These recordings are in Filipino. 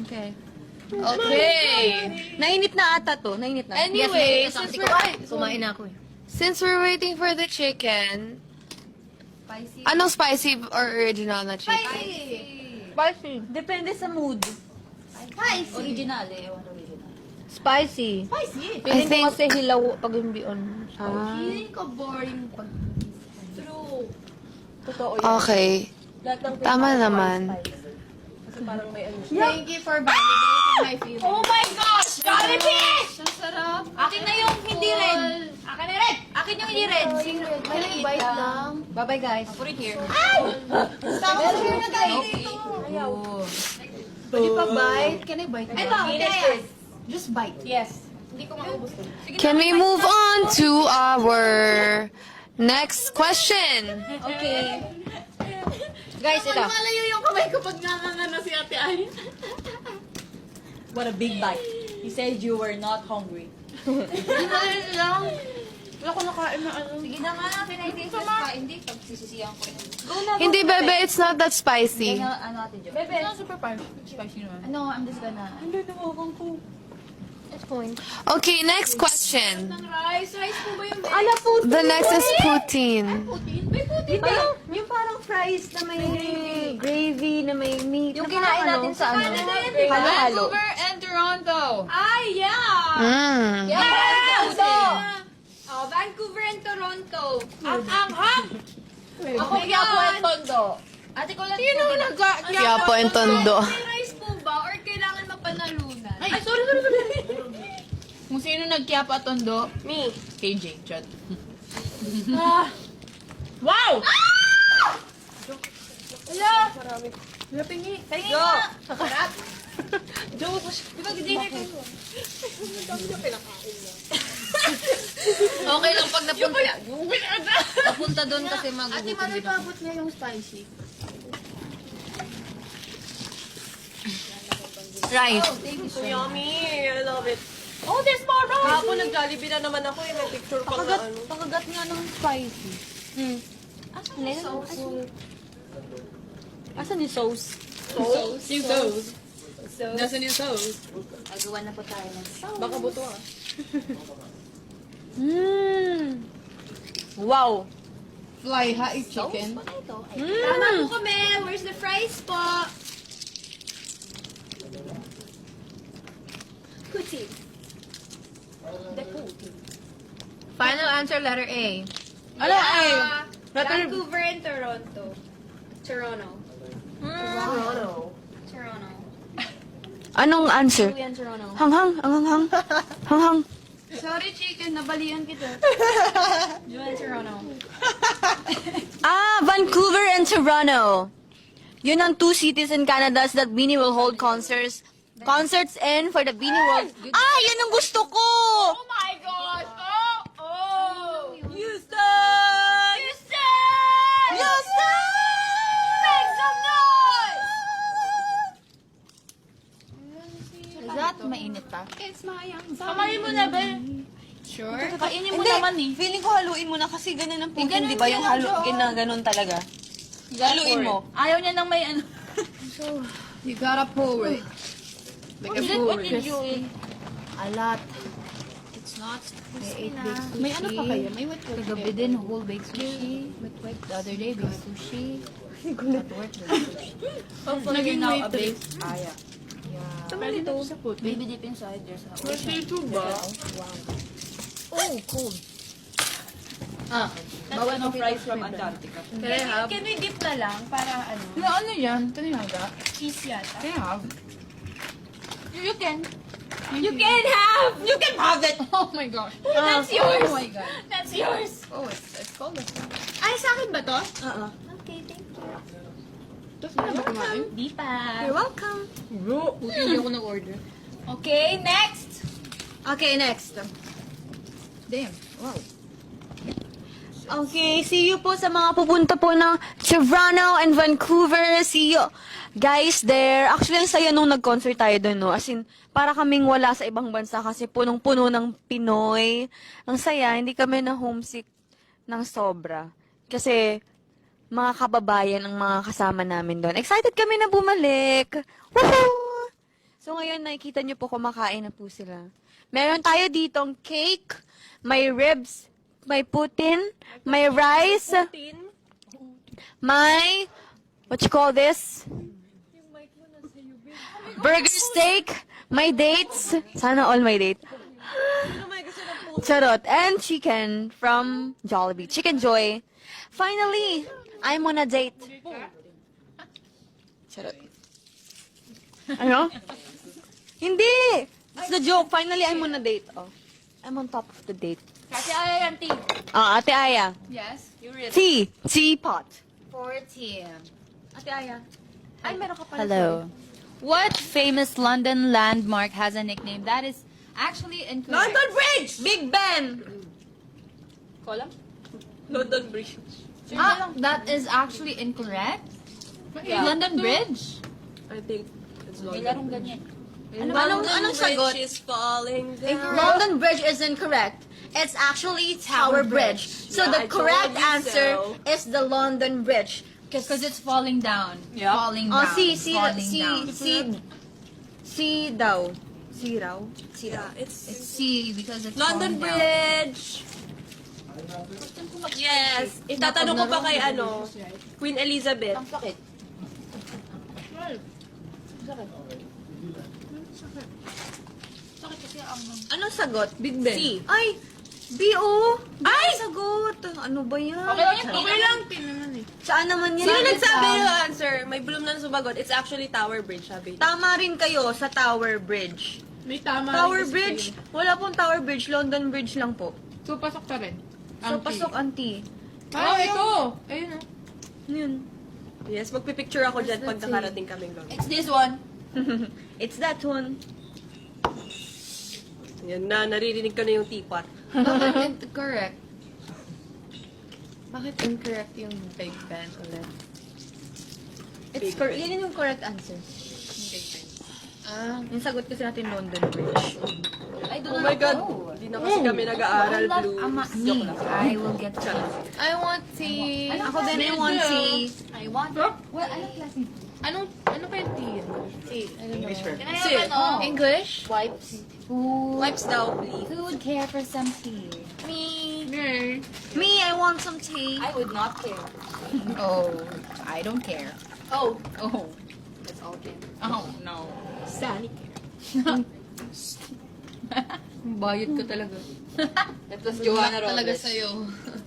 Okay. Okay. Nainit na ata to. Nainit na. Anyway, Yes, Kumain na ako eh. since we're waiting for the chicken, Spicy. anong spicy or original na chicken? Spicy. Depende sa mood. Spicy. Original eh. Ewan original. Spicy. Spicy. I think, Kasi hilaw pag hindi on. Feeling ko boring pag... True. Totoo yun. okay. Lahat ng Tama naman. Kasi parang may ano. Thank you for validating my feelings. Oh my gosh! Jollibee! Ang sarap. Akin na yung hindi red. Akin na red. Akin yung hindi red. May bite lang. Bye-bye guys. Put it here. Meron here na tayo dito. Ayaw. Pwede pa bite? Can I bite? Ito, Yes. just bite. Yes. Hindi ko maubos to. Can we move on to our next question? Okay. Guys, ito. Malayo yung kamay ko pag nakangana si Ate Ay. What a big bite. You said you were not hungry. Hindi lang. Wala ko nakain na ano. Sige na nga, pinaitis pa. Hindi, pagsisisiyan ko yun. Go na, Hindi, bebe, it's not that spicy. Kaya ano natin, Jo? Bebe. It's not super spicy naman. No, I'm just gonna... Hindi, nawakan ko. It's fine. Okay, next question. Ng rice. Rice po ba yung bebe? Ala, puti! The next is poutine. Putin? May putin ba? Yung parang fries na may gravy, na may meat. Yung na kinain parang natin sa ano? Canada yan, Halo-halo. Vancouver and Toronto. Ay, yeah! Mm. Yes! Oh, Vancouver and Toronto. Ang anghang! Ako Quiapo and Tondo. Ate ko lang. Sino nag-Quiapo Quiapo and Tondo. May rice po ba? Or kailangan mapanalunan? Ay, sorry. Kung sino nag-Quiapo at Tondo? Me. KJ. Chot. Wow! Wala. Wala pingi. Pahingi nga. Sarap. Joe, di ba dinner ko? Okay lang pag napunta doon kasi magugutom din ako. Pabot niya yung spicy. Rice. So yummy. I love it. Oh, there's more rice! Kahapon nag-Jollibee na naman ako eh. May picture pa na ano. Pakagat nga ng spicy. Asan yung sauce? Asan yung sauce? Sauce? Yung sauce. Nasaan yung sauce? Agawa na po tayo ng sauce. Baka buto ah. Wow. Fly high chicken. Tama po kami. Where's the fries po? Kuti. Final answer, letter A. Ano ay? Vancouver and Toronto. Toronto. Toronto. Anong answer? Julian Toronto. Hanghang, hanghang, hanghang. Sorry, chicken. Nabalian kita. Julian Toronto. Vancouver and Toronto. Yun ang two cities in Canada that Beanie will hold concerts in for the Beanie World. Yan ang gusto ko! Oh my gosh! Oh! Houston! Houston! Make some noise! Is that mainit pa? It's my young Kamayin mo na, Bel. Sure? Kainin mo naman eh. Feeling ko haluin mo na kasi ganun ang putin, ganun di ba? yan Yung ang ginanon talaga. Haluin mo. Ayaw niya nang may ano. You gotta pour it. Like a pour What did you eat? A lot. It's not May crispy 8 na. baked sushi. May ano pa kayo? May wet Kagabi din, whole baked sushi. Wet. The other day, baked sushi. At work, baked sushi. Hopefully you're now a bake. Yeah. Pwede ito. Baby deep inside. There's a Seafood ba? Oh, cool. Bawal ng fries from Antarctica. Can we dip na lang para ano? Ano yan? Can you have that? Cheese yata. Can you have? You can. You can have! You can have it! Oh my gosh. That's yours! Oh my god. That's yours! Oh, it's cold. Ay, sa akin ba to? Okay, thank you. Tapos na ba kumain? Di pa. You're welcome. Hindi ako nag-order. Okay, next! Okay, next. Damn. Wow. Okay, see you po sa mga pupunta po ng Toronto and Vancouver. See you guys there. Actually, ang saya nung nag-concert tayo doon, no? As in, para kaming wala sa ibang bansa kasi punong-puno ng Pinoy. Ang saya, hindi kami na homesick ng sobra. Kasi, mga kababayan ang mga kasama namin doon. Excited kami na bumalik. Woohoo! So ngayon, nakikita niyo po kumakain na po sila. Meron tayo ditong cake, may ribs, may putin, may rice, may, what you call this? Burger steak, may dates. Sana all may date. Charot. And chicken from Jollibee. Chicken Joy. Finally, I'm on a date. Charot. Ano? Hindi! It's the joke. Finally, I'm on a date. Oh. I'm on top of the date. Kasi ay, auntie. Ah, Ate Aya. Yes? Tea. Teapot. 40. Ate Aya. Ay, meron ka pala. Hello. What famous London landmark has a nickname that is actually incorrect? London Bridge! Big Ben! Kolam? London Bridge. That is actually incorrect? London Bridge? I think it's May London. larong ganyan. Anong sagot? Bridge is falling down. London Bridge is incorrect. It's actually Tower Bridge. So Yeah, the I told correct you answer so. is the London Bridge. Because it's falling down. Yep. Falling Oh, down. see daw. See raw? See Yeah, It's it's C because it's London falling down. Bridge. Yes. Itatanong ko pa kay Queen Elizabeth. Ang sakit. Sakit kasi ang... Anong sagot? Big Ben. C. Ay! B.O. Ay! Sagot! Ano ba yan? Okay lang. Saan naman yan? Sino nagsabi yung answer? May bloom na sumagot. It's actually Tower Bridge, sabi. Tama rin kayo sa Tower Bridge. May tama Tower rin kasi Bridge? Wala pong Tower Bridge. London Bridge lang po. kayo. So, pasok ka rin. So, pasok, auntie. Oh, ito! Ayun o. Ano yun? Yes, magpipicture ako dyan pag nakarating kaming doon. It's this one. It's that one. Yan na, naririnig ko na yung teapot. Bakit incorrect? Bakit incorrect yung Big Ben ulit? It's correct. Yan yung correct answer. Yung sagot kasi natin London Bridge. I Oh my God! Hindi na kasi kami nag-aaral, Blue. Me, I will get to. I want tea. Ako din, I want tea. I want... Well, ano klase? Ano pa yung tea? Can I have ano? English? Wipes. Who Wipes daw, please. would care for some tea? Me, I want some tea. I would not care. Oh, I don't care. Oh, Oh, that's all okay. oh no. Sani. Bayad ko talaga. That was Joanna Robles. Talaga sa'yo.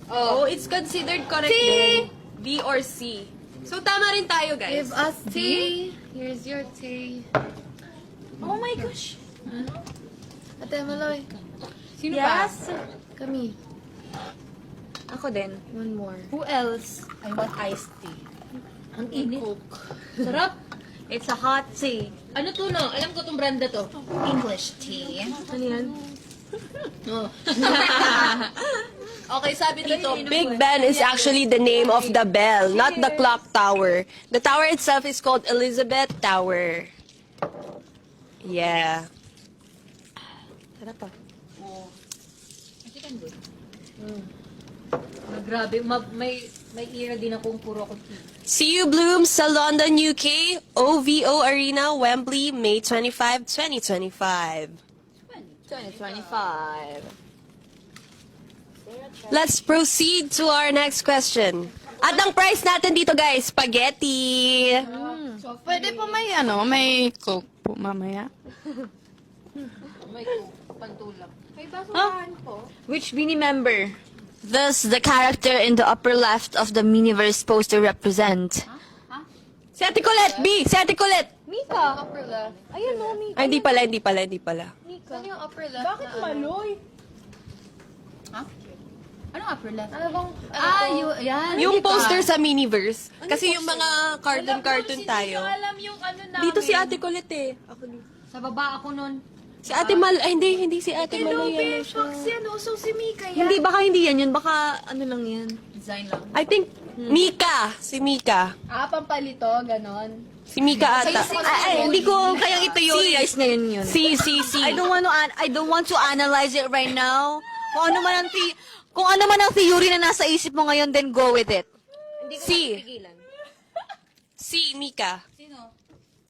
Oh, it's considered correct din. B or C. So, tama rin tayo, guys. Give us tea. Here's your tea. Oh my gosh. Ate Maloy. Sino ba? Yes. Kami. Ako din. One more. Who else? I want iced tea. Ang init. Sarap. It's a hot tea. Ano to no? Alam ko tong branda to. English tea. Ano yan? Okay, sabi dito, Big Ben is actually the name of the bell, not the clock tower. The tower itself is called Elizabeth Tower. Yeah. Sarap pa. Grabe, may era din akong puro ako tea. See you Bloom sa London, UK, OVO Arena, Wembley, May 25, 2025. 2025. Let's proceed to our next question. At ang price natin dito, guys, spaghetti. Pwede po may coke po mamaya. May pantulak. May Huh? Which Beanie member does the character in the upper left of the Miniverse poster represent? Si Ate Colette, B! Si Ate Colette! Mika. Upper left. Ayun no, Mika. Ay, hindi pala. Saan yung upper left? Bakit maloy? Ano upper left? Ano bang... Yan. Yung poster sa Miniverse. Kasi yung mga cartoon tayo. alam yung ano namin. Dito si Ate Colette eh. Ako dito. Sa baba ako nun. Si Ate Mal... Ay, hindi si Ate Maloy. Ano siya. So si Mika yan. Hindi, baka hindi yan yun. Baka ano lang yan. Design lang. I think, Mika. Si Mika. Pampalito, ganon. Si Mika ata. Ay, hindi ko kayang i-theorize ngayon yun. Si. I don't want to analyze it right now. Kung ano man ang theory na nasa isip mo ngayon, then go with it. Hindi ko C. mapipigilan. C, Mika.